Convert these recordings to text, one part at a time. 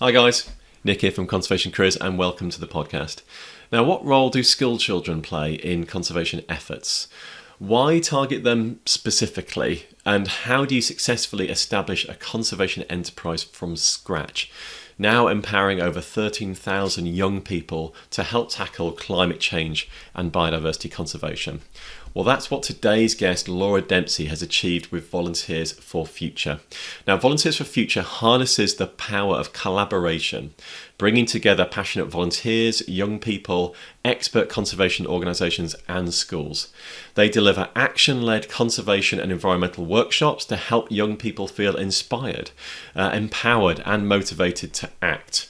Hi guys, Nick here from Conservation Careers and welcome to the podcast. Now, what role do school children play in conservation efforts? Why target them specifically? And how do you successfully establish a conservation enterprise from scratch? Now empowering over 13,000 young people to help tackle climate change and biodiversity conservation. Well, that's what today's guest, Laura Dempsey, has achieved with Volunteers for Future. Now, Volunteers for Future harnesses the power of collaboration, bringing together passionate volunteers, young people, expert conservation organisations and schools. They deliver action-led conservation and environmental workshops to help young people feel inspired, empowered and motivated to act.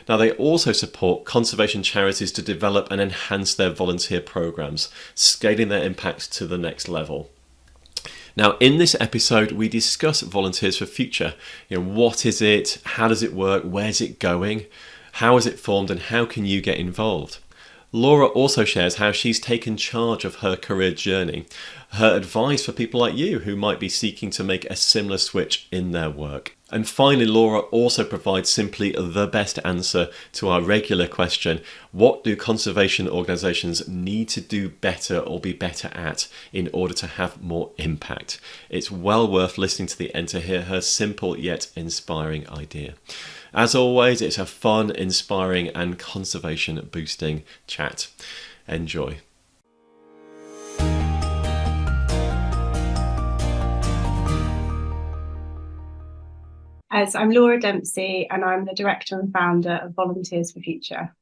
Now, they also support conservation charities to develop and enhance their volunteer programs, scaling their impact to the next level. Now, in this episode, we discuss Volunteers for Future. What is it? How does it work? Where's it going? How is it formed? And how can you get involved? Laura also shares how she's taken charge of her career journey, her advice for people like you who might be seeking to make a similar switch in their work. And finally, Laura also provides simply the best answer to our regular question: what do conservation organisations need to do better or be better at in order to have more impact? It's well worth listening to the end to hear her simple yet inspiring idea. As always, it's a fun, inspiring and conservation boosting chat. Enjoy. I'm Laura Dempsey and I'm the director and founder of Volunteers for Future.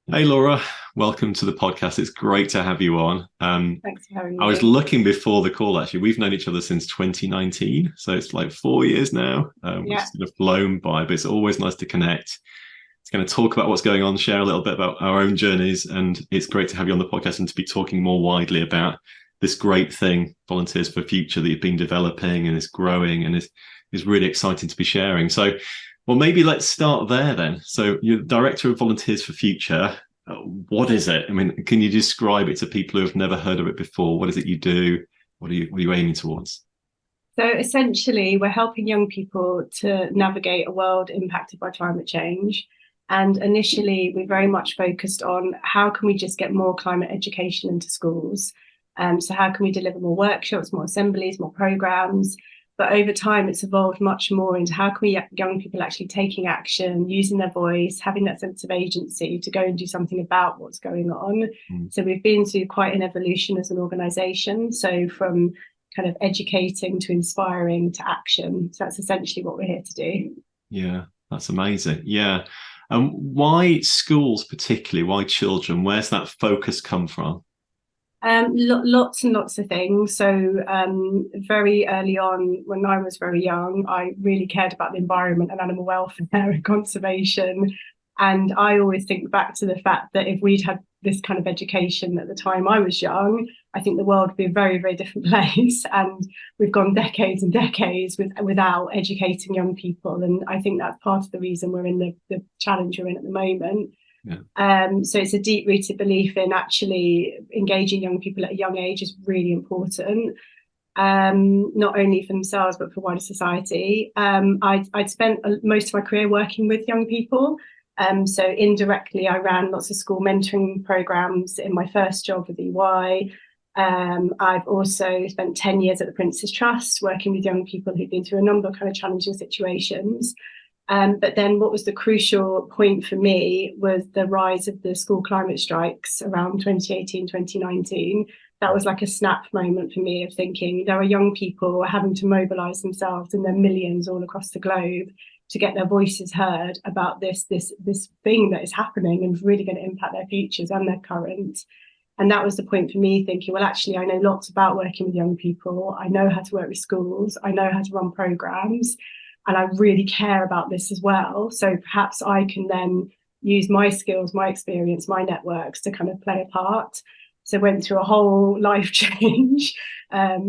Hey Laura, welcome to the podcast. It's great to have you on. Thanks for having me. I was looking before the call, actually. We've known each other since 2019, so it's like 4 years now, which has sort of flown by, but it's always nice to connect. It's going to talk about what's going on, share a little bit about our own journeys, and it's great to have you on the podcast and to be talking more widely about this great thing, Volunteers for Future, that you've been developing and is growing and is really exciting to be sharing. So, well, maybe let's start there then. So you're director of Volunteers for Future. What is it? I mean, can you describe it to people who have never heard of it before? What is it you do? What are you aiming towards? So essentially, we're helping young people to navigate a world impacted by climate change. And initially, we very much focused on how can we just get more climate education into schools? So how can we deliver more workshops, more assemblies, more programs? But over time, it's evolved much more into how can we get young people actually taking action, using their voice, having that sense of agency to go and do something about what's going on. So we've been through quite an evolution as an organisation. So from kind of educating to inspiring to action. So that's essentially what we're here to do. Yeah, that's amazing. Yeah. Why schools particularly? Why children? Where's that focus come from? Lots and lots of things. So very early on, when I was very young, I really cared about the environment and animal welfare and conservation. And I always think back to the fact that if we'd had this kind of education at the time I was young, I think the world would be a very, very different place. And we've gone decades and decades without educating young people. And I think that's part of the reason we're in the challenge we're in at the moment. Yeah. So it's a deep-rooted belief in actually engaging young people at a young age is really important, not only for themselves but for wider society. I'd spent most of my career working with young people, so indirectly I ran lots of school mentoring programs in my first job with EY. I've also spent 10 years at the Prince's Trust working with young people who've been through a number of kind of challenging situations. But then what was the crucial point for me was the rise of the school climate strikes around 2018, 2019. That was like a snap moment for me of thinking there are young people having to mobilise themselves in their millions all across the globe to get their voices heard about this thing that is happening and really going to impact their futures and their current. And that was the point for me thinking, well, actually, I know lots about working with young people. I know how to work with schools. I know how to run programmes. And I really care about this as well. So perhaps I can then use my skills, my experience, my networks to kind of play a part. So went through a whole life change,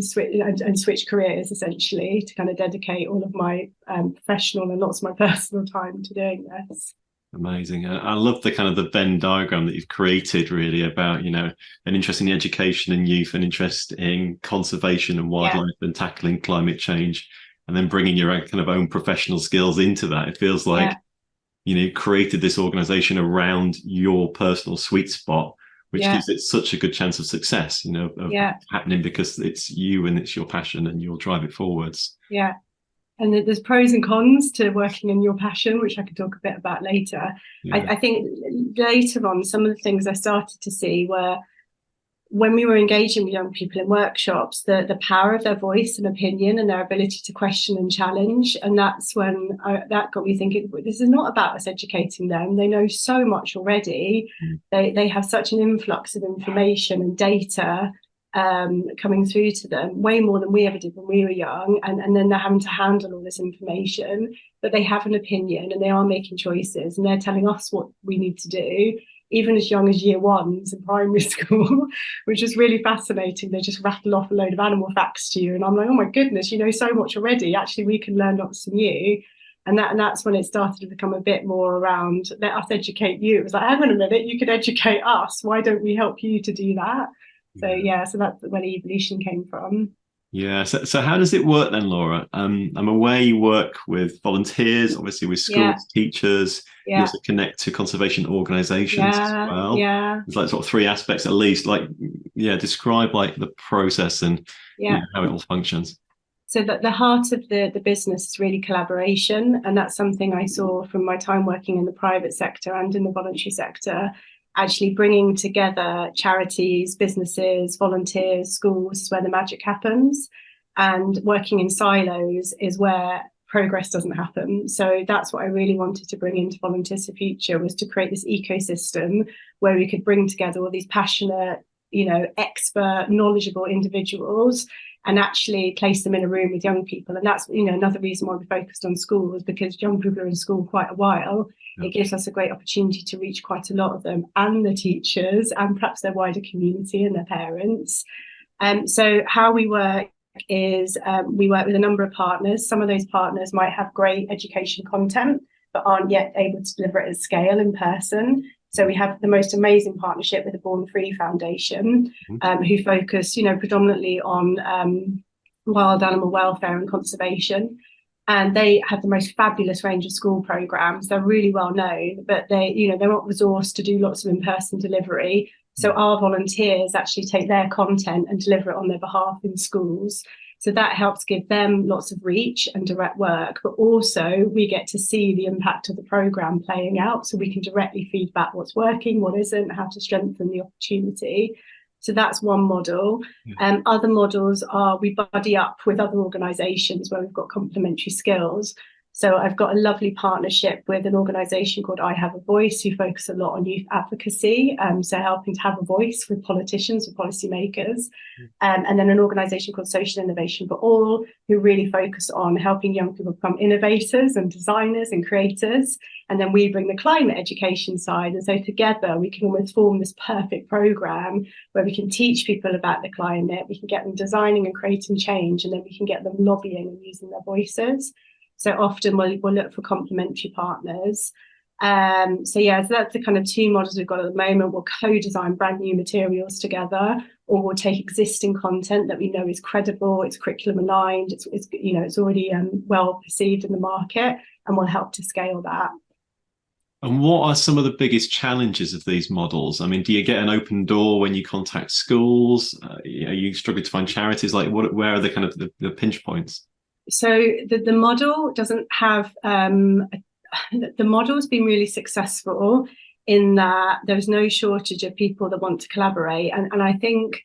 switch careers essentially to kind of dedicate all of my professional and lots of my personal time to doing this. Amazing. I love the kind of the Venn diagram that you've created really about, an interest in education and youth, an interest in conservation and wildlife and tackling climate change. And then bringing your own kind of own professional skills into that. It feels like created this organization around your personal sweet spot, which Yeah. gives it such a good chance of success, of Yeah. happening because it's you and it's your passion and you'll drive it forwards. Yeah. And there's pros and cons to working in your passion, which I could talk a bit about later. Yeah. I think later on, some of the things I started to see were when we were engaging with young people in workshops, the power of their voice and opinion and their ability to question and challenge. And that's when that got me thinking, this is not about us educating them. They know so much already. They have such an influx of information and data coming through to them, way more than we ever did when we were young. And then they're having to handle all this information, but they have an opinion and they are making choices and they're telling us what we need to do, even as young as year ones in primary school, which is really fascinating. They just rattle off a load of animal facts to you. And I'm like, oh my goodness, you know so much already. Actually, we can learn lots from you. And that's when it started to become a bit more around, let us educate you. It was like, hang on a minute, you could educate us. Why don't we help you to do that? So that's where the evolution came from. Yeah. So how does it work then, Laura? I'm aware you work with volunteers, obviously with schools, teachers. You also connect to conservation organizations as well. Yeah. There's like sort of three aspects at least. Describe like the process and how it all functions. So that the heart of the business is really collaboration. And that's something I saw from my time working in the private sector and in the voluntary sector. Actually bringing together charities, businesses, volunteers, schools is where the magic happens. And working in silos is where progress doesn't happen. So that's what I really wanted to bring into Volunteers for Future, was to create this ecosystem where we could bring together all these passionate, expert, knowledgeable individuals and actually place them in a room with young people. And that's, another reason why we focused on schools, because young people are in school quite a while. It gives us a great opportunity to reach quite a lot of them and the teachers and perhaps their wider community and their parents. So how we work is we work with a number of partners. Some of those partners might have great education content, but aren't yet able to deliver it at scale in person. So we have the most amazing partnership with the Born Free Foundation, who focus, predominantly on wild animal welfare and conservation. And they have the most fabulous range of school programs. They're really well known, but they're not resourced to do lots of in-person delivery. So our volunteers actually take their content and deliver it on their behalf in schools. So that helps give them lots of reach and direct work, but also we get to see the impact of the program playing out. So we can directly feedback what's working, what isn't, how to strengthen the opportunity. So that's one model. Other models are we buddy up with other organisations where we've got complementary skills. So I've got a lovely partnership with an organisation called I Have a Voice, who focus a lot on youth advocacy, so helping to have a voice with politicians, with policymakers. And then an organisation called Social Innovation for All, who really focus on helping young people become innovators and designers and creators. And then we bring the climate education side. And so together we can almost form this perfect programme where we can teach people about the climate, we can get them designing and creating change, and then we can get them lobbying and using their voices. So often we'll look for complementary partners. So that's the kind of two models we've got at the moment. We'll co-design brand new materials together, or we'll take existing content that we know is credible, it's curriculum aligned, it's already well perceived in the market, and we'll help to scale that. And what are some of the biggest challenges of these models? I mean, do you get an open door when you contact schools? Are you struggling to find charities? Where are the kind of the pinch points? So the model doesn't have the model's been really successful in that there's no shortage of people that want to collaborate. And I think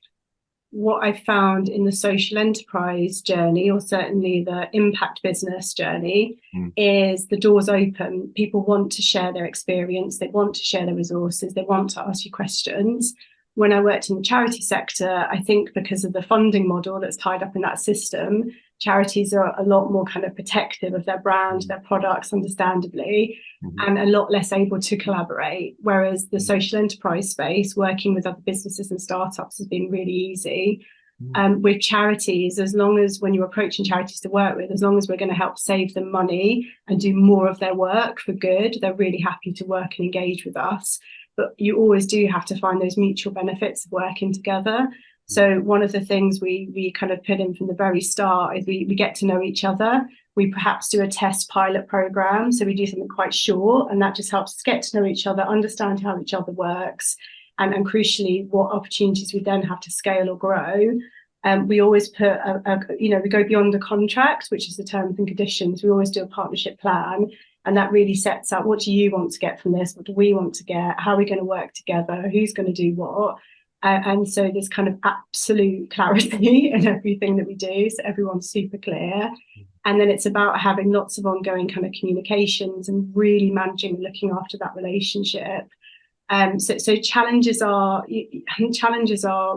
what I've found in the social enterprise journey, or certainly the impact business journey, is the doors open. People want to share their experience, they want to share their resources, they want to ask you questions. When I worked in the charity sector, I think because of the funding model that's tied up in that system, charities are a lot more kind of protective of their brand, their products, understandably, and a lot less able to collaborate. Whereas the social enterprise space, working with other businesses and startups, has been really easy. With charities, as long as when you're approaching charities to work with, as long as we're going to help save them money and do more of their work for good, they're really happy to work and engage with us. But you always do have to find those mutual benefits of working together. So one of the things we kind of put in from the very start is we get to know each other. We perhaps do a test pilot program. So we do something quite short, and that just helps us get to know each other, understand how each other works, and crucially, what opportunities we then have to scale or grow. We always put, we go beyond the contract, which is the terms and conditions. We always do a partnership plan, and that really sets out, what do you want to get from this? What do we want to get? How are we going to work together? Who's going to do what? And so there's kind of absolute clarity in everything that we do. So everyone's super clear. And then it's about having lots of ongoing kind of communications and really managing and looking after that relationship. So challenges are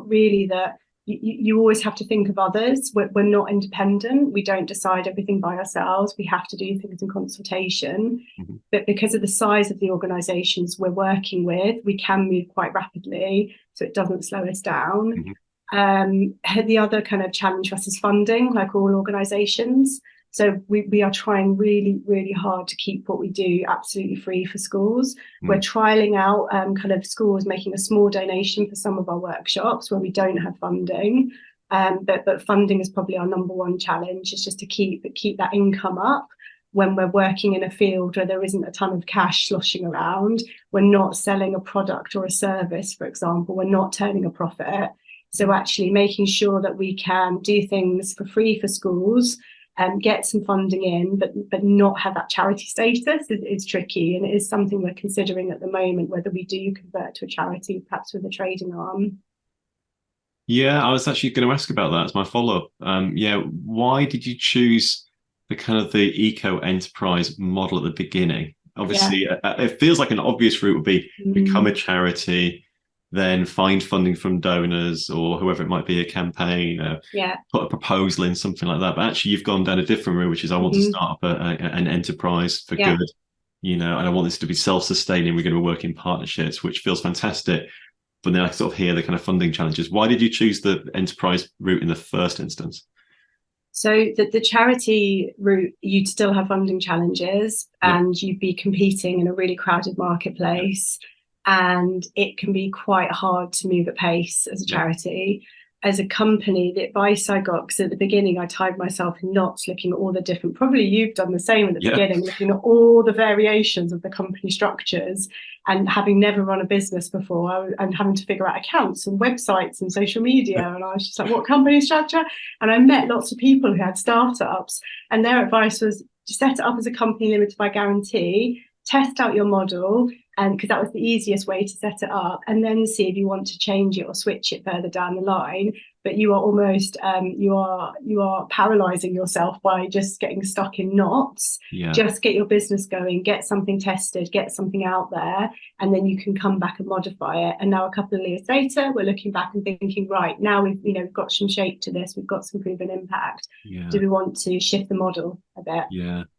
really that you always have to think of others. We're not independent. We don't decide everything by ourselves. We have to do things in consultation. But because of the size of the organisations we're working with, we can move quite rapidly, so it doesn't slow us down. The other kind of challenge for us is funding, like all organisations. So we are trying really, really hard to keep what we do absolutely free for schools. We're trialling out kind of schools making a small donation for some of our workshops where we don't have funding. But funding is probably our number one challenge, is just to keep that income up when we're working in a field where there isn't a ton of cash sloshing around. We're not selling a product or a service, for example. We're not turning a profit. So actually making sure that we can do things for free for schools, get some funding in, but not have that charity status is tricky, and it is something we're considering at the moment, whether we do convert to a charity, perhaps with a trading arm. Yeah, I was actually going to ask about that as my follow-up. Why did you choose the kind of the eco-enterprise model at the beginning? Obviously, it feels like an obvious route would be become a charity, then find funding from donors or whoever it might be, a campaign, put a proposal in, something like that. But actually, you've gone down a different route, which is I want to start up an enterprise for good, and I want this to be self-sustaining. We're going to work in partnerships, which feels fantastic. But then I sort of hear the kind of funding challenges. Why did you choose the enterprise route in the first instance? So the charity route, you'd still have funding challenges, and you'd be competing in a really crowded marketplace. And it can be quite hard to move at pace as a charity. As a company, the advice I got, because at the beginning I tied myself in knots looking at all the different, probably you've done the same at the beginning, looking at all the variations of the company structures, and having never run a business before, and having to figure out accounts and websites and social media. And I was just like, what company structure? And I met lots of people who had startups, and their advice was to set it up as a company limited by guarantee, test out your model, and because that was the easiest way to set it up, and then see if you want to change it or switch it further down the line. But you are almost you are paralyzing yourself by just getting stuck in knots. Just get your business going, get something tested, get something out there, and then you can come back and modify it. And now a couple of years later, we're looking back and thinking, right, now we've got some shape to this, we've got some proven impact. Do we want to shift the model a bit?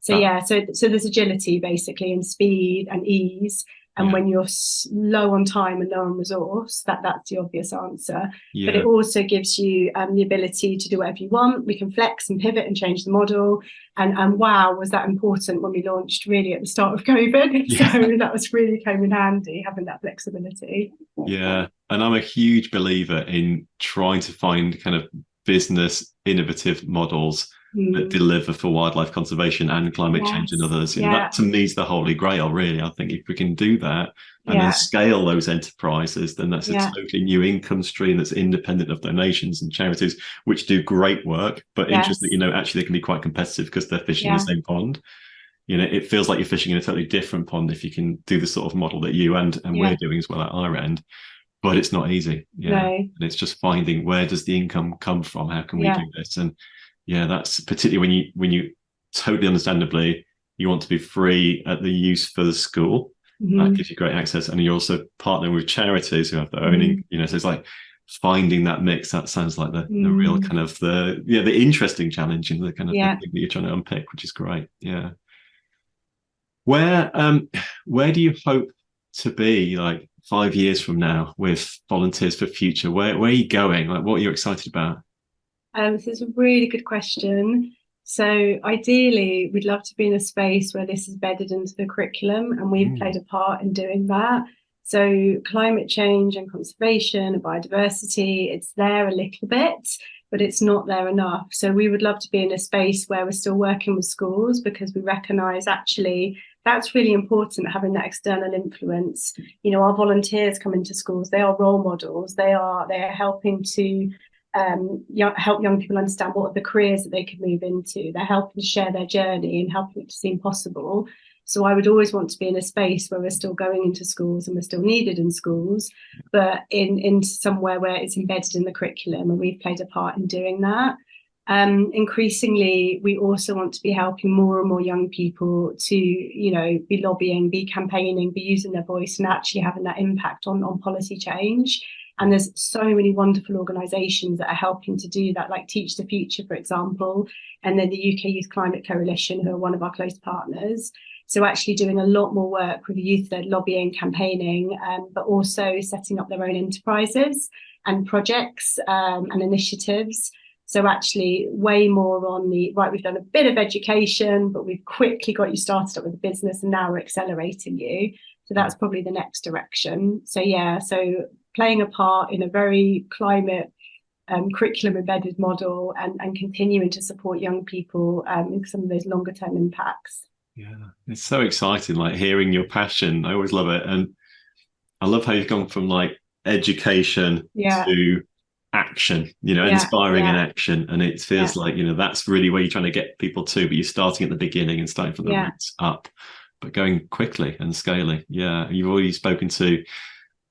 So there's agility basically, and speed and ease. And when you're low on time and low on resource, that's the obvious answer. But it also gives you the ability to do whatever you want. We can flex and pivot and change the model. And wow, was that important when we launched really at the start of COVID. So that was really came in handy, having that flexibility. Yeah. And I'm a huge believer in trying to find kind of business innovative models that deliver for wildlife conservation and climate change and others. That to me is the holy grail, really. I think if we can do that and then scale those enterprises, then that's a totally new income stream that's independent of donations and charities, which do great work. But interestingly, actually they can be quite competitive because they're fishing in the same pond. It feels like you're fishing in a totally different pond if you can do the sort of model that you and we're doing as well at our end. But it's not easy. And it's just finding, where does the income come from? How can we do this? And that's particularly when you totally understandably, you want to be free at the use for the school. That gives you great access. And you're also partnering with charities who have their own, so it's like finding that mix. That sounds like the real kind of the interesting challenge and the kind of the thing that you're trying to unpick, which is great. Yeah. Where do you hope to be like 5 years from now with Volunteers for Future? Where are you going? Like, what are you excited about? This is a really good question. So ideally, we'd love to be in a space where this is bedded into the curriculum, and we've played a part in doing that. So climate change and conservation and biodiversity, it's there a little bit, but it's not there enough. So we would love to be in a space where we're still working with schools, because we recognise actually that's really important, having that external influence. You know, our volunteers come into schools, they are role models, they are helping to help young people understand what are the careers that they could move into. They're helping to share their journey and helping it to seem possible. So I would always want to be in a space where we're still going into schools and we're still needed in schools, but in somewhere where it's embedded in the curriculum, and we've played a part in doing that. Increasingly, we also want to be helping more and more young people to, you know, be lobbying, be campaigning, be using their voice and actually having that impact on policy change. And there's so many wonderful organisations that are helping to do that, like Teach the Future, for example, and then the UK Youth Climate Coalition, who are one of our close partners. So actually doing a lot more work with youth-led lobbying, campaigning, but also setting up their own enterprises and projects and initiatives. So actually way more on the, right, we've done a bit of education, but we've quickly got you started up with a business and now we're accelerating you. So that's probably the next direction. So yeah, so playing a part in a very climate curriculum embedded model and continuing to support young people in some of those longer term impacts. Yeah, it's so exciting, like hearing your passion. I always love it. And I love how you've gone from like education to action, you know, inspiring and action. And it feels like, you know, that's really where you're trying to get people to, but you're starting at the beginning and starting from the roots up, but going quickly and scaling. Yeah. You've already spoken to,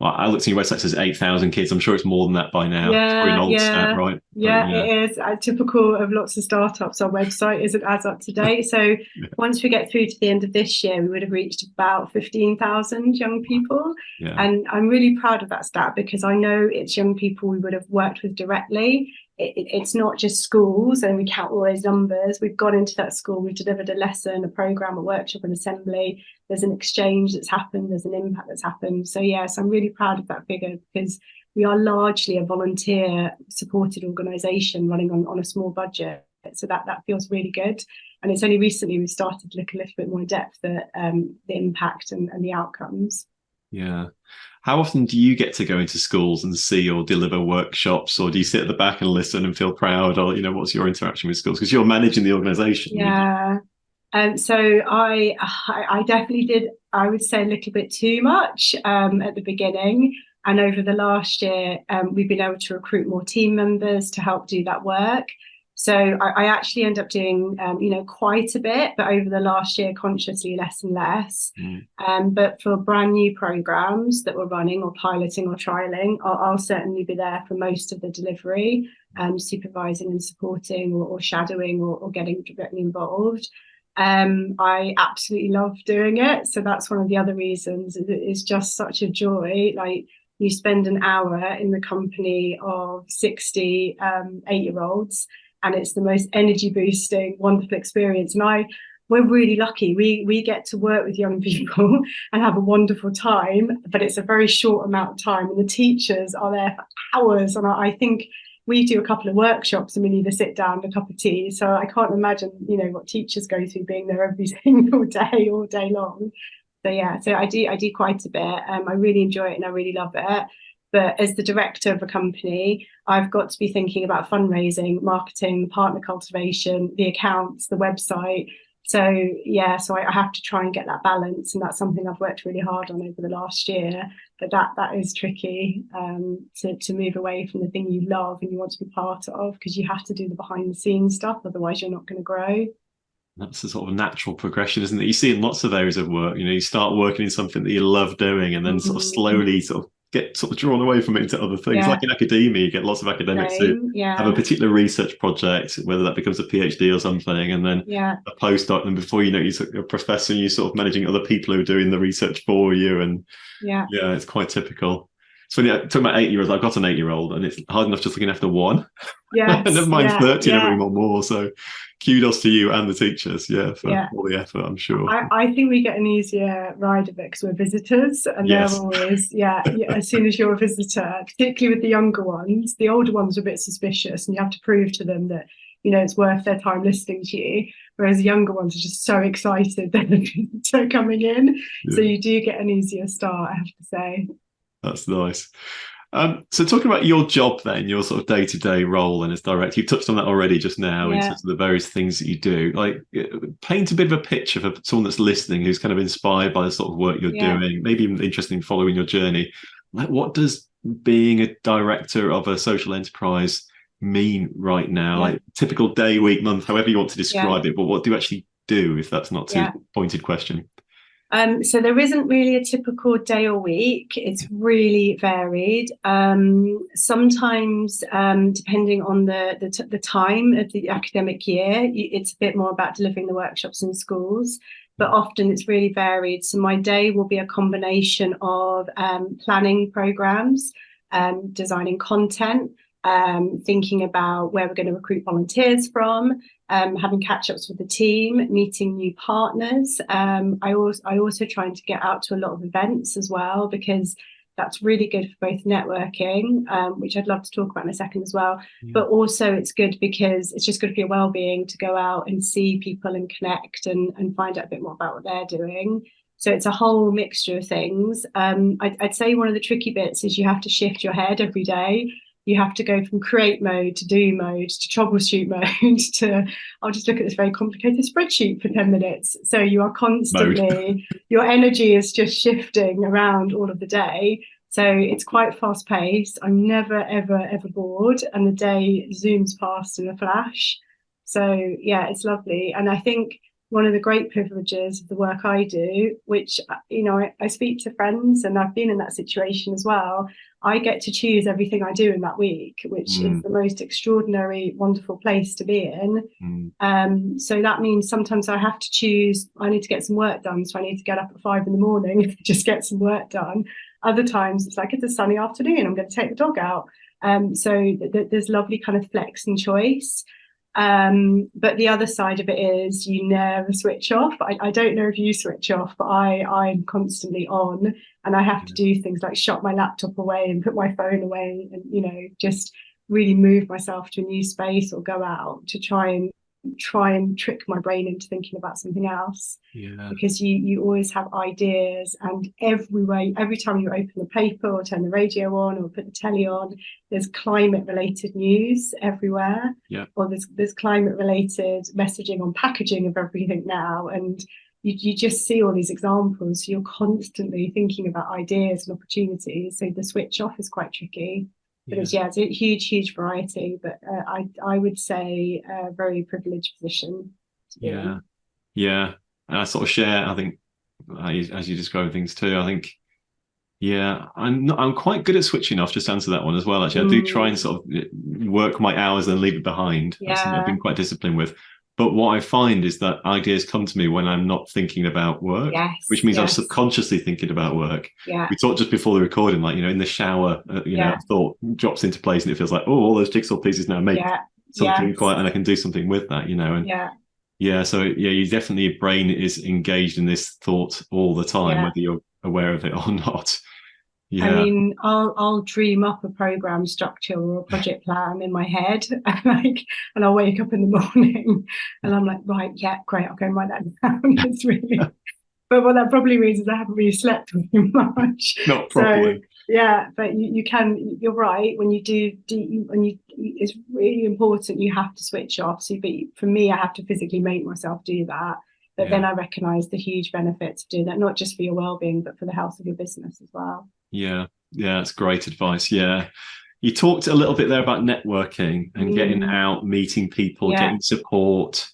well, I looked at your website, it says 8,000 kids. I'm sure it's more than that by now. It's probably an old stat, right? Yeah, it is. Typical of lots of startups, our website isn't as up to date. So once we get through to the end of this year, we would have reached about 15,000 young people. Yeah. And I'm really proud of that stat, because I know it's young people we would have worked with directly. It's not just schools and we count all those numbers. We've gone into that school, we've delivered a lesson, a programme, a workshop, an assembly. There's an exchange that's happened, there's an impact that's happened. So yes, I'm really proud of that figure, because we are largely a volunteer supported organisation running on a small budget. So that feels really good. And it's only recently we've started to look a little bit more in depth at the impact and the outcomes. Yeah. How often do you get to go into schools and see or deliver workshops, or do you sit at the back and listen and feel proud, or, you know, what's your interaction with schools? Because you're managing the organisation. Yeah. So I definitely did, I would say, a little bit too much at the beginning. And over the last year, we've been able to recruit more team members to help do that work. So I actually end up doing, you know, quite a bit, but over the last year, consciously less and less. But for brand new programs that we're running or piloting or trialing, I'll certainly be there for most of the delivery, supervising and supporting or shadowing or getting directly involved. I absolutely love doing it. So that's one of the other reasons. It's just such a joy. Like, you spend an hour in the company of 60 8-year-olds, and it's the most energy boosting, wonderful experience. And we're really lucky. We get to work with young people and have a wonderful time, but it's a very short amount of time. And the teachers are there for hours. And I think we do a couple of workshops and we need to sit down, a cup of tea. So I can't imagine, you know, what teachers go through being there every single day, all day long. So yeah, so I do quite a bit. I really enjoy it and I really love it. But as the director of a company, I've got to be thinking about fundraising, marketing, partner cultivation, the accounts, the website. So yeah, so I have to try and get that balance, and that's something I've worked really hard on over the last year. But that is tricky, to move away from the thing you love and you want to be part of, because you have to do the behind the scenes stuff, otherwise you're not going to grow. That's a sort of natural progression, isn't it? You see in lots of areas of work, you know, you start working in something that you love doing, and then sort of slowly sort of get sort of drawn away from it into other things. Like in academia, you get lots of academics who have a particular research project, whether that becomes a PhD or something, and then a postdoc, and before you know, you're a professor and you're sort of managing other people who are doing the research for you. And it's quite typical. So talking about 8-year-olds, I've got an 8-year-old, and it's hard enough just looking after one. Never mind 30 and every more. So kudos to you and the teachers, for all the effort, I'm sure. I think we get an easier ride of it because we're visitors, and they're always, as soon as you're a visitor, particularly with the younger ones, the older ones are a bit suspicious, and you have to prove to them that it's worth their time listening to you. Whereas the younger ones are just so excited that they're coming in. Yeah. So you do get an easier start, I have to say. That's nice. So talking about your job then, your sort of day-to-day role and as director, you've touched on that already just now in terms of the various things that you do. Like, paint a bit of a picture for someone that's listening who's kind of inspired by the sort of work you're doing, maybe even interested in following your journey. Like, what does being a director of a social enterprise mean right now? Like, typical day, week, month, however you want to describe it, but what do you actually do, if that's not too pointed question? So there isn't really a typical day or week. It's really varied. Sometimes, depending on the time of the academic year, it's a bit more about delivering the workshops in schools, but often it's really varied. So my day will be a combination of planning programs, designing content, thinking about where we're going to recruit volunteers from, having catch-ups with the team, meeting new partners. I also trying to get out to a lot of events as well, because that's really good for both networking, which I'd love to talk about in a second as well. But also it's good because it's just good for your well-being to go out and see people and connect and find out a bit more about what they're doing. So it's a whole mixture of things. I'd say one of the tricky bits is you have to shift your head every day. You have to go from create mode to do mode to troubleshoot mode to I'll just look at this very complicated spreadsheet for 10 minutes. So you are constantly, your energy is just shifting around all of the day. So it's quite fast paced. I'm never, ever, ever bored. And the day zooms past in a flash. So yeah, it's lovely. And I think one of the great privileges of the work I do, which, I speak to friends and I've been in that situation as well. I get to choose everything I do in that week, which is the most extraordinary, wonderful place to be in. So that means sometimes I have to choose, I need to get some work done. So I need to get up at 5 a.m, just get some work done. Other times it's like, it's a sunny afternoon, I'm going to take the dog out. So there's lovely kind of flex and choice. But the other side of it is you never switch off. I don't know if you switch off, but I'm constantly on, and I have to do things like shut my laptop away and put my phone away and, just really move myself to a new space or go out to try and trick my brain into thinking about something else. Because you always have ideas, and every time you open the paper or turn the radio on or put the telly on, there's climate related news everywhere, or there's climate related messaging on packaging of everything now, and you just see all these examples. So you're constantly thinking about ideas and opportunities, so the switch off is quite tricky. But it's a huge variety. But I would say a very privileged position to be in. Yeah. And I sort of share, I think, as you describe things too, I think, I'm quite good at switching off, just to answer that one as well. Actually, I do try and sort of work my hours and leave it behind. That's something I've been quite disciplined with. But what I find is that ideas come to me when I'm not thinking about work, which means I'm subconsciously thinking about work. We talked just before the recording, like, in the shower, a thought drops into place and it feels like, oh, all those jigsaw pieces now make something quite, and I can do something with that, and so you definitely, your brain is engaged in this thought all the time, whether you're aware of it or not. I mean, I'll dream up a program structure or a project plan in my head, and I'll wake up in the morning and I'm like, right, great, I'll go and write that down. It's really, but what that probably means is I haven't really slept very much. Not properly. So, but you're right. When you do, it's really important. You have to switch off. So, but for me, I have to physically make myself do that. But then I recognise the huge benefits of doing that, not just for your well-being, but for the health of your business as well. Yeah, that's great advice. You talked a little bit there about networking and getting out, meeting people, getting support.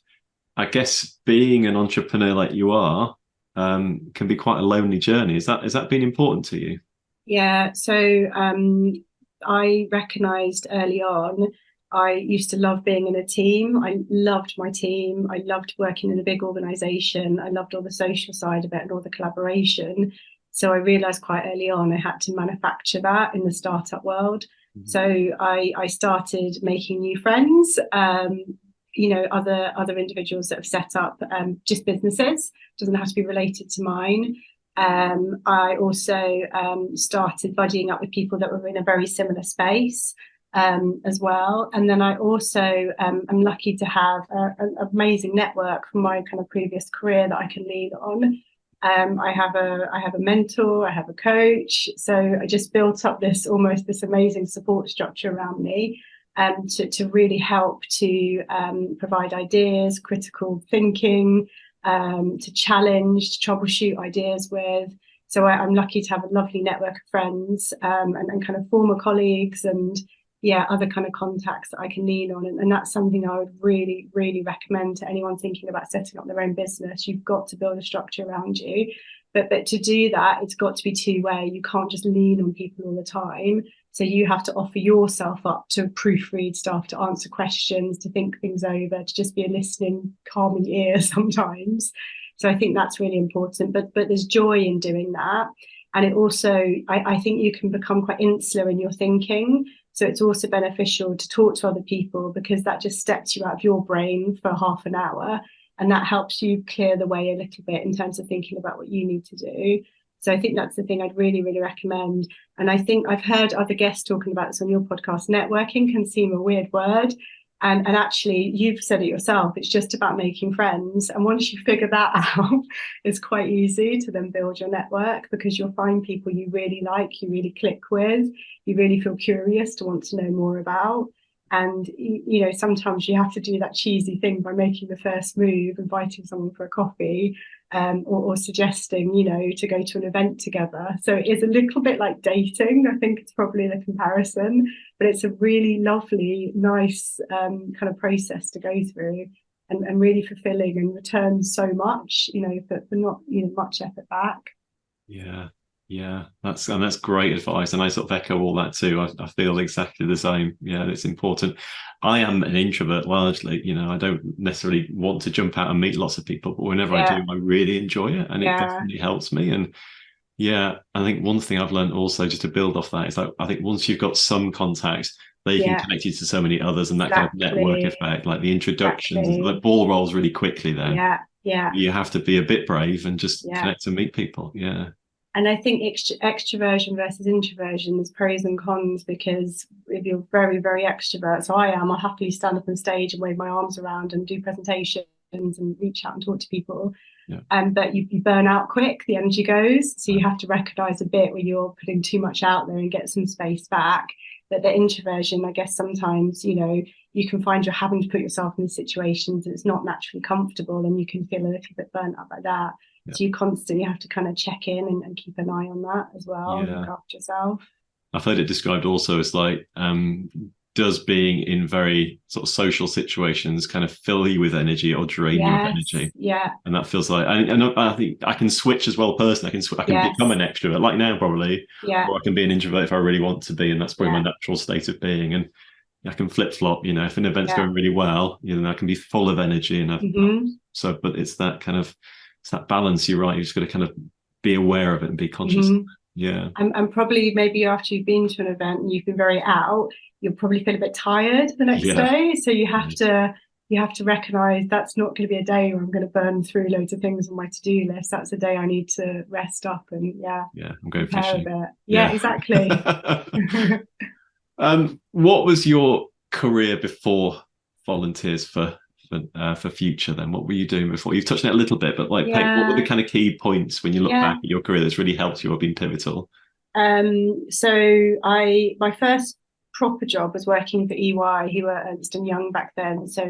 I guess being an entrepreneur like you are can be quite a lonely journey. Has that been important to you? Yeah, so I recognised early on, I used to love being in a team. I loved my team. I loved working in a big organisation. I loved all the social side of it and all the collaboration. So I realised quite early on I had to manufacture that in the startup world. So I started making new friends, other individuals that have set up just businesses. Doesn't have to be related to mine. I also started buddying up with people that were in a very similar space. as well. And then I also am lucky to have an amazing network from my kind of previous career that I can lean on. I have a mentor, I have a coach. So I just built up this amazing support structure around me, to really help to provide ideas, critical thinking, to challenge, to troubleshoot ideas with. So I'm lucky to have a lovely network of friends, and kind of former colleagues and other kind of contacts that I can lean on. And that's something I would really, really recommend to anyone thinking about setting up their own business. You've got to build a structure around you. But to do that, it's got to be two-way. You can't just lean on people all the time. So you have to offer yourself up to proofread stuff, to answer questions, to think things over, to just be a listening, calming ear sometimes. So I think that's really important. But there's joy in doing that. And it also, I think you can become quite insular in your thinking. So it's also beneficial to talk to other people, because that just steps you out of your brain for half an hour. And that helps you clear the way a little bit in terms of thinking about what you need to do. So I think that's the thing I'd really, really recommend. And I think I've heard other guests talking about this on your podcast. Networking can seem a weird word. And actually, you've said it yourself, it's just about making friends. And once you figure that out, it's quite easy to then build your network, because you'll find people you really like, you really click with, you really feel curious to want to know more about. And, sometimes you have to do that cheesy thing by making the first move, inviting someone for a coffee, or suggesting, to go to an event together. So it is a little bit like dating. I think it's probably the comparison, but it's a really lovely, nice kind of process to go through, and really fulfilling, and returns so much, for not much effort back. Yeah, that's great advice, and I sort of echo all that too. I feel exactly the same. Yeah, it's important. I am an introvert largely. I don't necessarily want to jump out and meet lots of people, but whenever I do, I really enjoy it, and it definitely helps me. And I think one thing I've learned also, just to build off that, is that I think once you've got some contacts, they can connect you to so many others, and that kind of network effect, like the introductions, the ball rolls really quickly then. You have to be a bit brave and just connect and meet people. And I think extroversion versus introversion, there's pros and cons, because if you're very, very extrovert, so I'll happily stand up on stage and wave my arms around and do presentations and reach out and talk to people. But you burn out quick, the energy goes. So you have to recognise a bit when you're putting too much out there and get some space back. But the introversion, I guess sometimes, you can find you're having to put yourself in situations that it's not naturally comfortable, and you can feel a little bit burnt out by that. So you constantly have to kind of check in and keep an eye on that as well, and look after yourself. I've heard it described also as like, does being in very sort of social situations kind of fill you with energy or drain you of energy? And that feels like, I think I can switch as well personally. I can become an extrovert, like now probably, or I can be an introvert if I really want to be, and that's probably my natural state of being. And I can flip flop, if an event's going really well, I can be full of energy, and but it's that kind of, it's that balance. You're right. You just got to kind of be aware of it and be conscious. And probably maybe after you've been to an event and you've been very out, you'll probably feel a bit tired the next day. So you have to recognize that's not going to be a day where I'm going to burn through loads of things on my to-do list. That's a day I need to rest up and I'm going fishing. Exactly. What was your career before Volunteers for Future then? What were you doing before? You've touched on it a little bit, but what were the kind of key points when you look back at your career that's really helped you or been pivotal? So my first proper job was working for EY, who were Ernst & Young back then. So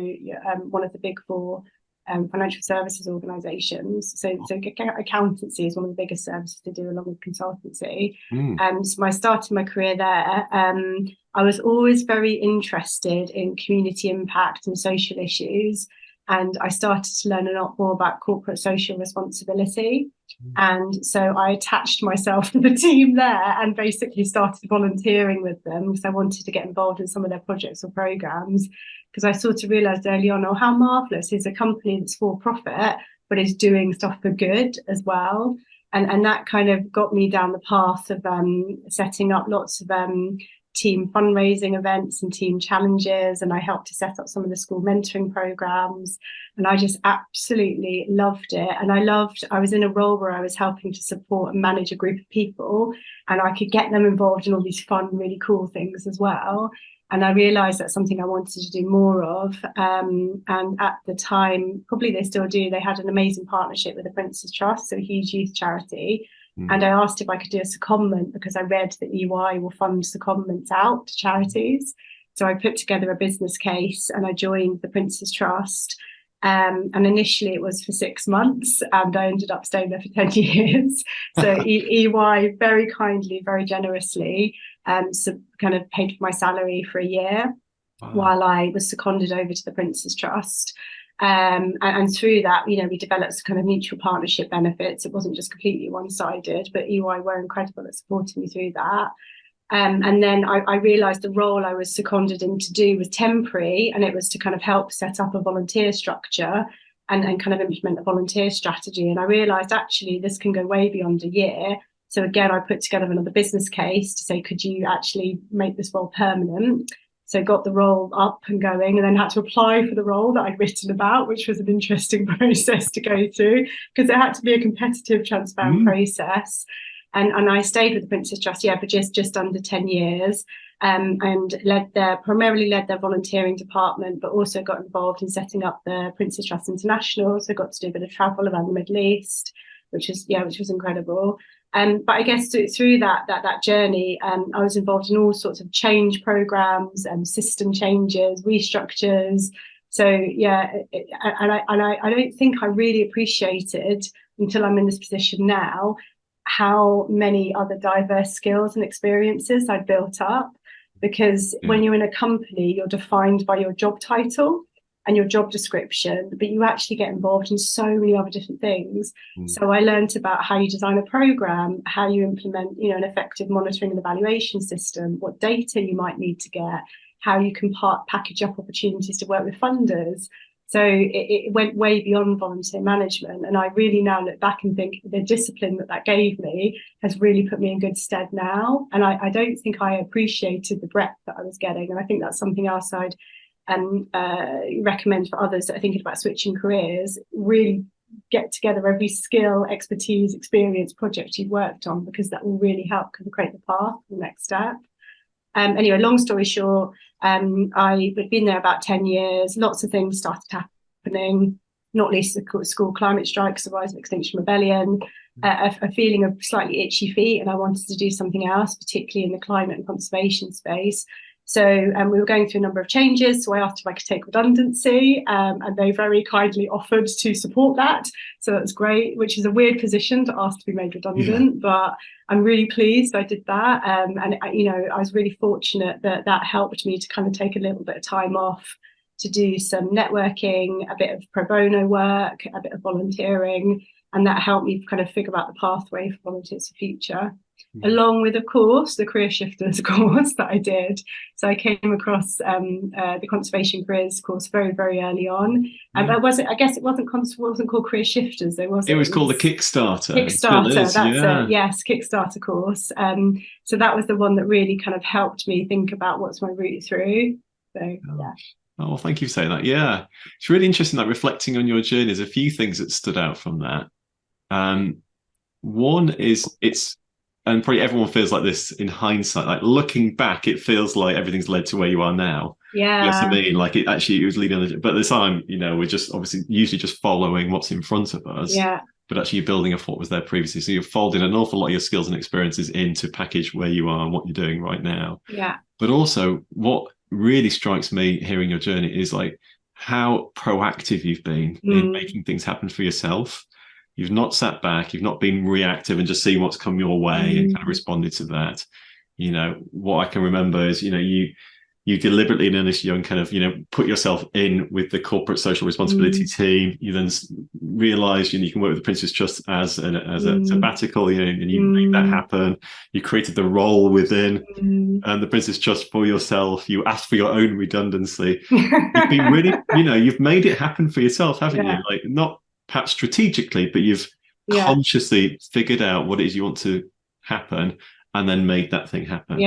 one of the big four financial services organisations. So accountancy is one of the biggest services to do, along with consultancy. So I started my career there. I was always very interested in community impact and social issues. And I started to learn a lot more about corporate social responsibility. And so I attached myself to the team there and basically started volunteering with them, because I wanted to get involved in some of their projects or programs, because I sort of realised early on, how marvellous is a company that's for profit, but is doing stuff for good as well. And that kind of got me down the path of setting up lots of team fundraising events and team challenges, and I helped to set up some of the school mentoring programs, and I just absolutely loved it. And I was in a role where I was helping to support and manage a group of people, and I could get them involved in all these fun, really cool things as well. And I realised that's something I wanted to do more of. And at the time, probably they still do, they had an amazing partnership with the Prince's Trust, so a huge youth charity. And I asked if I could do a secondment because I read that EY will fund secondments out to charities. So I put together a business case and I joined the Prince's Trust. And initially it was for 6 months and I ended up staying there for 10 years. So EY very kindly, very generously, so kind of paid for my salary for a year. Wow. While I was seconded over to the Prince's Trust. And through that, you know, we developed kind of mutual partnership benefits. It wasn't just completely one-sided, but EY were incredible at supporting me through that. And then I realised the role I was seconded in to do was temporary, and it was to kind of help set up a volunteer structure and kind of implement a volunteer strategy. And I realised actually this can go way beyond a year. So again, I put together another business case to say, could you actually make this role permanent? So got the role up and going, and then had to apply for the role that I'd written about, which was an interesting process to go through because it had to be a competitive, transparent process. And I stayed with the Prince's Trust, for just under 10 years, and primarily led their volunteering department, but also got involved in setting up the Prince's Trust International. So got to do a bit of travel around the Middle East, which was incredible. But I guess through that journey, I was involved in all sorts of change programs and system changes, restructures. So I don't think I really appreciated until I'm in this position now how many other diverse skills and experiences I built up. Because when you're in a company, you're defined by your job title and your job description, but you actually get involved in so many other different things. So I learned about how you design a program, how you implement, an effective monitoring and evaluation system, what data you might need to get, how you can package up opportunities to work with funders. So it went way beyond volunteer management. And I really now look back and think the discipline that gave me has really put me in good stead now. And I don't think I appreciated the breadth that I was getting. And I think that's something else I'd recommend for others that are thinking about switching careers. Really get together every skill, expertise, experience, project you've worked on, because that will really help kind of create the path for the next step. Anyway, long story short, I had been there about 10 years. Lots of things started happening, not least the school climate strikes, the rise of Extinction Rebellion, a feeling of slightly itchy feet, and I wanted to do something else, particularly in the climate and conservation space. So we were going through a number of changes. So I asked if I could take redundancy, and they very kindly offered to support that. So that was great, which is a weird position to ask to be made redundant, but I'm really pleased I did that. And I was really fortunate that helped me to kind of take a little bit of time off to do some networking, a bit of pro bono work, a bit of volunteering, and that helped me kind of figure out the pathway for Volunteers for Future. Along with, of course, the Career Shifters course that I did. So I came across the Conservation Careers course very, very early on. And it wasn't called Career Shifters, though, was it? It was called the Kickstarter. Kickstarter, that's it. Yes, Kickstarter course. So that was the one that really kind of helped me think about what's my route through. So, yeah. Oh, well, thank you for saying that. Yeah, it's really interesting, like reflecting on your journey. There's a few things that stood out from that. One is and probably everyone feels like this in hindsight, like looking back, it feels like everything's led to where you are now. Yeah. Yes, I mean, like it was leading on, but at the time, we're just obviously usually just following what's in front of us. Yeah. But actually you're building off what was there previously. So you're folding an awful lot of your skills and experiences into package where you are and what you're doing right now. Yeah. But also what really strikes me hearing your journey is like how proactive you've been in making things happen for yourself. You've not sat back, you've not been reactive and just seen what's come your way and kind of responded to that. What I can remember is, you deliberately and earnestly young kind of, put yourself in with the corporate social responsibility team. You then realize, you can work with the Prince's Trust as a sabbatical, and you make that happen. You created the role within the Prince's Trust for yourself. You asked for your own redundancy. You've been really, you've made it happen for yourself, haven't you? Like not perhaps strategically, but you've consciously figured out what it is you want to happen and then made that thing happen.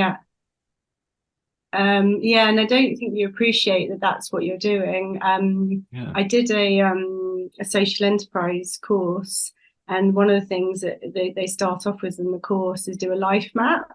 And I don't think you appreciate that that's what you're doing. I did a social enterprise course, and one of the things that they start off with in the course is do a life map.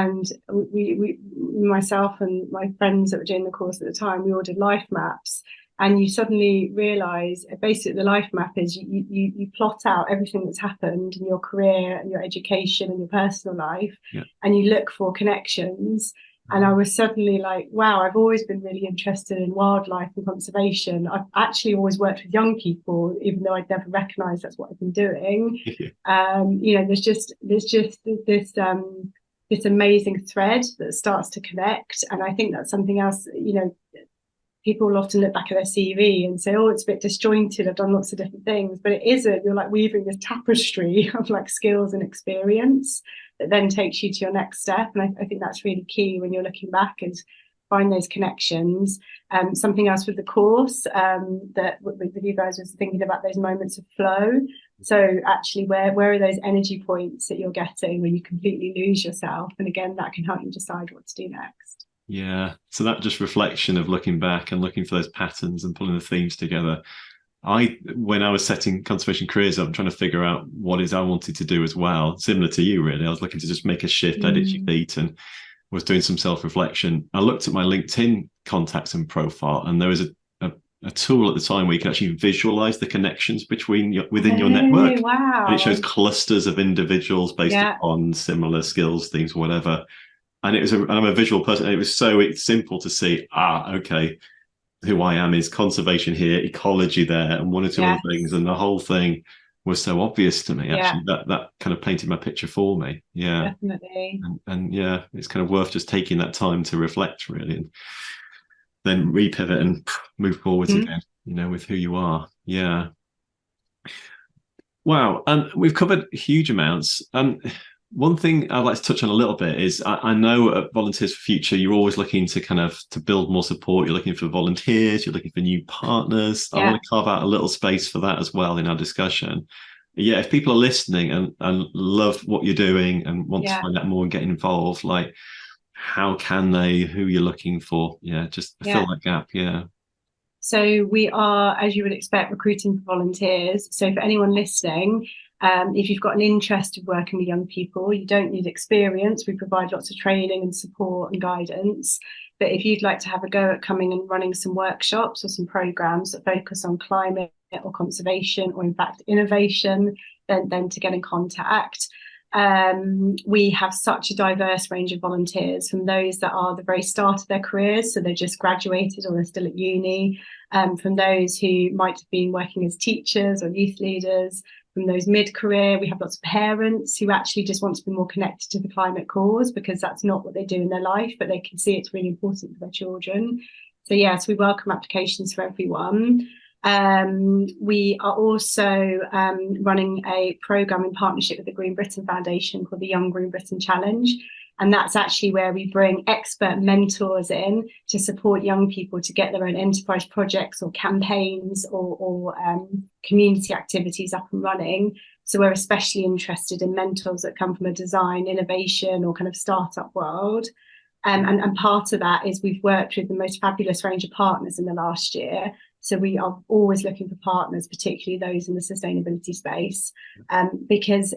And we myself and my friends that were doing the course at the time, we ordered life maps. And you suddenly realize, basically, the life map is you plot out everything that's happened in your career and your education and your personal life, and you look for connections. And I was suddenly like, wow, I've always been really interested in wildlife and conservation. I've actually always worked with young people, even though I'd never recognized that's what I've been doing. There's just this amazing thread that starts to connect. And I think that's something else, people will often look back at their CV and say, oh, it's a bit disjointed, I've done lots of different things, but it isn't. You're like weaving this tapestry of like skills and experience that then takes you to your next step. And I think that's really key when you're looking back, is find those connections. Something else with the course that with you guys was thinking about those moments of flow. So actually, where are those energy points that you're getting where you completely lose yourself? And again, that can help you decide what to do next. Yeah. So that just reflection of looking back and looking for those patterns and pulling the themes together. When I was setting conservation careers up, I'm trying to figure out what it is I wanted to do as well. Similar to you, really. I was looking to just make a shift, edit your feet, and was doing some self-reflection. I looked at my LinkedIn contacts and profile, and there was a tool at the time where you can actually visualize the connections within your network. Wow. And it shows clusters of individuals based upon similar skills, things, whatever. And I'm a visual person. And it was so simple to see, okay, who I am is conservation here, ecology there, and one or two other things. And the whole thing was so obvious to me, actually. That kind of painted my picture for me. Yeah. Definitely. And it's kind of worth just taking that time to reflect, really, and then repivot and move forwards again, with who you are. Yeah. Wow. And we've covered huge amounts. One thing I'd like to touch on a little bit is I know at Volunteers for Future, you're always looking to build more support. You're looking for volunteers, you're looking for new partners. I want to carve out a little space for that as well in our discussion. Yeah, if people are listening and love what you're doing and want to find out more and get involved, like, how can they, who you're looking for? Yeah, just fill that gap. Yeah. So we are, as you would expect, recruiting for volunteers. So for anyone listening, if you've got an interest in working with young people, you don't need experience. We provide lots of training and support and guidance. But if you'd like to have a go at coming and running some workshops or some programs that focus on climate or conservation, or in fact innovation, then to get in contact. We have such a diverse range of volunteers, from those that are the very start of their careers, so they're just graduated or they're still at uni, from those who might have been working as teachers or youth leaders, from those mid-career. We have lots of parents who actually just want to be more connected to the climate cause, because that's not what they do in their life, but they can see it's really important for their children. So yes, we welcome applications for everyone. We are also running a programme in partnership with the Green Britain Foundation called the Young Green Britain Challenge. And that's actually where we bring expert mentors in to support young people to get their own enterprise projects or campaigns or community activities up and running. So we're especially interested in mentors that come from a design, innovation, or kind of startup world. And part of that is we've worked with the most fabulous range of partners in the last year. So we are always looking for partners, particularly those in the sustainability space, because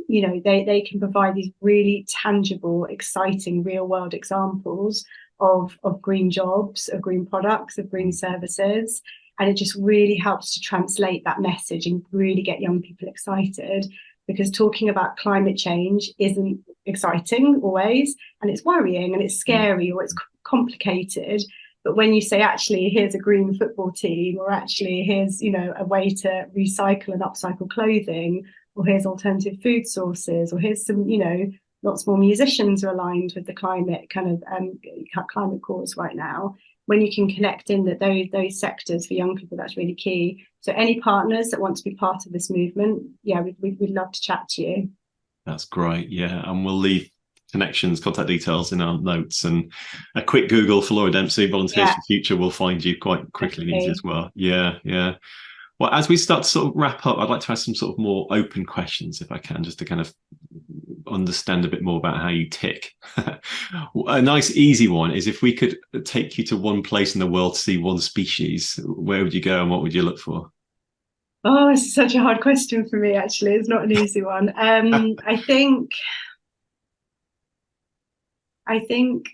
they can provide these really tangible, exciting, real world examples of green jobs, of green products, of green services. And it just really helps to translate that message and really get young people excited, because talking about climate change isn't exciting always, and it's worrying and it's scary or it's complicated. But when you say, actually, here's a green football team, or actually here's, a way to recycle and upcycle clothing, or here's alternative food sources, or here's some, lots more musicians are aligned with the climate climate cause right now. When you can connect in that those sectors for young people, that's really key. So any partners that want to be part of this movement, we'd love to chat to you. That's great. Yeah, and we'll leave connections, contact details in our notes, and a quick Google for Laura Dempsey, Volunteers for Future, will find you quite quickly and easy as well. Yeah. Well, as we start to sort of wrap up, I'd like to ask some sort of more open questions, if I can, just to kind of understand a bit more about how you tick. A nice easy one is, if we could take you to one place in the world to see one species, where would you go and what would you look for? Oh, it's such a hard question for me, actually. It's not an easy one. I think I think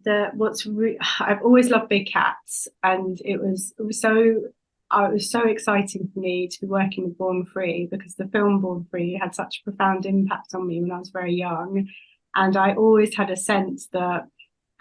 that I've always loved big cats, and it was so exciting for me to be working with Born Free, because the film Born Free had such a profound impact on me when I was very young. And I always had a sense that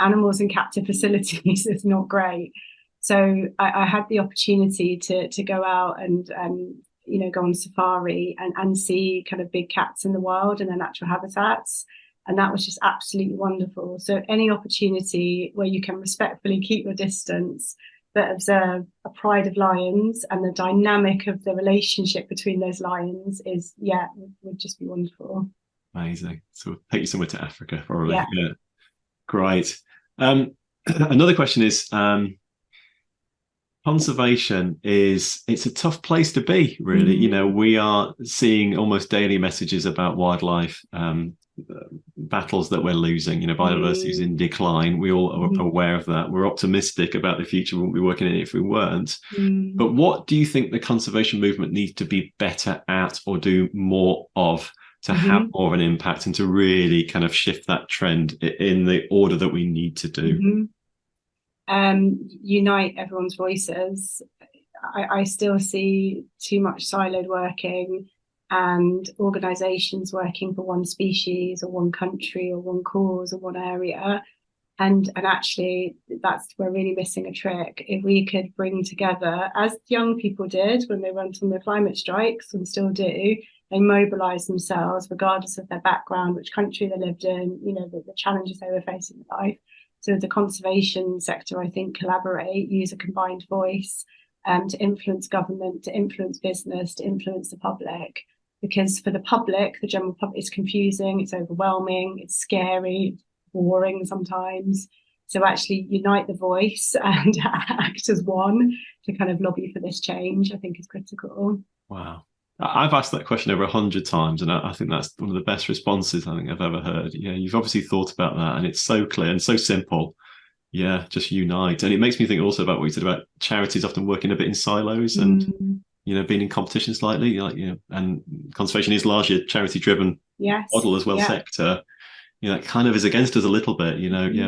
animals in captive facilities is not great. So I had the opportunity to go out and go on safari and see kind of big cats in the wild in their natural habitats. And that was just absolutely wonderful. So any opportunity where you can respectfully keep your distance, but observe a pride of lions and the dynamic of the relationship between those lions would just be wonderful. Amazing. So take you somewhere to Africa, probably. Yeah. Yeah. Great. Another question is, conservation it's a tough place to be, really. We are seeing almost daily messages about wildlife battles that we're losing. Biodiversity is in decline. We all are aware of that. We're optimistic about the future. We wouldn't be working in it if we weren't. But what do you think the conservation movement needs to be better at or do more of to have more of an impact and to really kind of shift that trend in the order that we need to do? Unite everyone's voices. I still see too much siloed working and organisations working for one species or one country or one cause or one area. And actually, we're really missing a trick. If we could bring together, as young people did when they went on the climate strikes and still do, they mobilised themselves regardless of their background, which country they lived in, the challenges they were facing in life. So the conservation sector, I think, collaborate, use a combined voice to influence government, to influence business, to influence the public. Because for the public, the general public, it's confusing, it's overwhelming, it's scary, it's boring sometimes. So actually unite the voice and act as one to kind of lobby for this change, I think is critical. Wow. I've asked that question over 100 times, and I think that's one of the best responses I think I've ever heard. Yeah, you've obviously thought about that, and it's so clear and so simple. Yeah, just unite. And it makes me think also about what you said about charities often working a bit in silos and, being in competition slightly. And conservation is largely a charity-driven model as well, sector. That kind of is against us a little bit,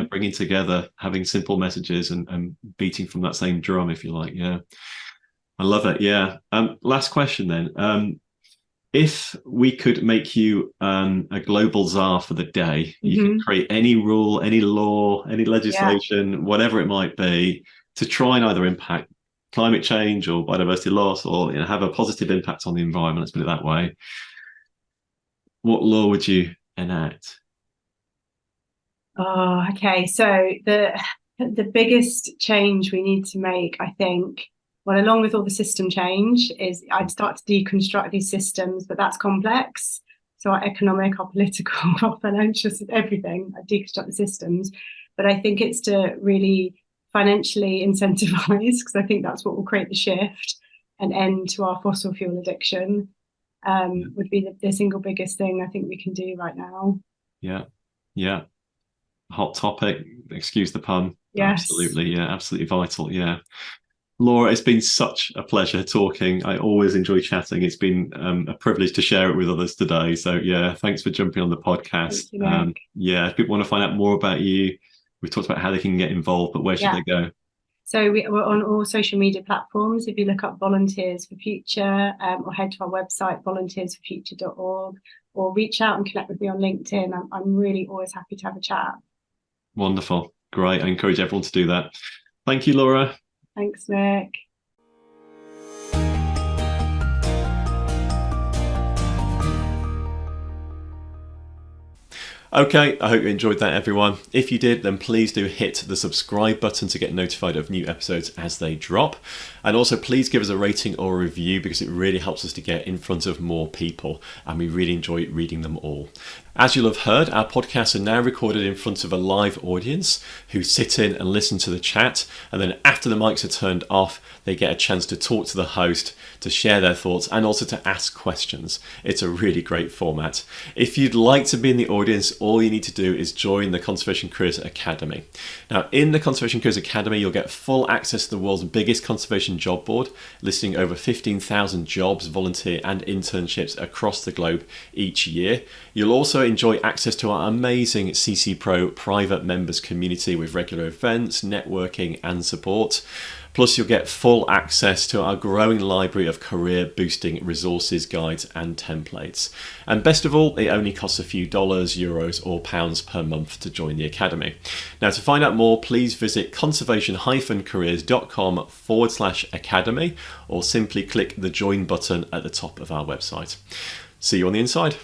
bringing together, having simple messages and beating from that same drum, if you like. Yeah. I love it. Yeah. Last question then. If we could make you a global czar for the day, you can create any rule, any law, any legislation, whatever it might be, to try and either impact climate change or biodiversity loss or have a positive impact on the environment, let's put it that way. What law would you enact? Oh, okay. So the biggest change we need to make, I think, well, along with all the system change, is I'd start to deconstruct these systems, but that's complex. So our economic, our political, our financial, everything, I deconstruct the systems. But I think it's to really financially incentivize, because I think that's what will create the shift and end to our fossil fuel addiction, would be the single biggest thing I think we can do right now. Yeah. Yeah. Hot topic, excuse the pun. Yes. Absolutely. Yeah. Absolutely vital. Yeah. Laura, it's been such a pleasure talking. I always enjoy chatting. It's been a privilege to share it with others today. So, yeah, thanks for jumping on the podcast. Thank you, if people want to find out more about you, we've talked about how they can get involved, but where should they go? So we're on all social media platforms. If you look up Volunteers for Future or head to our website, volunteersforfuture.org, or reach out and connect with me on LinkedIn. I'm really always happy to have a chat. Wonderful. Great. I encourage everyone to do that. Thank you, Laura. Thanks, Nick. Okay, I hope you enjoyed that, everyone. If you did, then please do hit the subscribe button to get notified of new episodes as they drop. And also, please give us a rating or a review, because it really helps us to get in front of more people, and we really enjoy reading them all. As you'll have heard, our podcasts are now recorded in front of a live audience who sit in and listen to the chat, and then after the mics are turned off, they get a chance to talk to the host, to share their thoughts, and also to ask questions. It's a really great format. If you'd like to be in the audience, all you need to do is join the Conservation Careers Academy. Now, in the Conservation Careers Academy, you'll get full access to the world's biggest conservation job board, listing over 15,000 jobs, volunteer and internships across the globe each year. You'll also enjoy access to our amazing CC Pro private members community with regular events, networking and support. Plus, you'll get full access to our growing library of career-boosting resources, guides and templates. And best of all, it only costs a few dollars, euros or pounds per month to join the Academy. Now, to find out more, please visit conservation-careers.com/academy or simply click the join button at the top of our website. See you on the inside.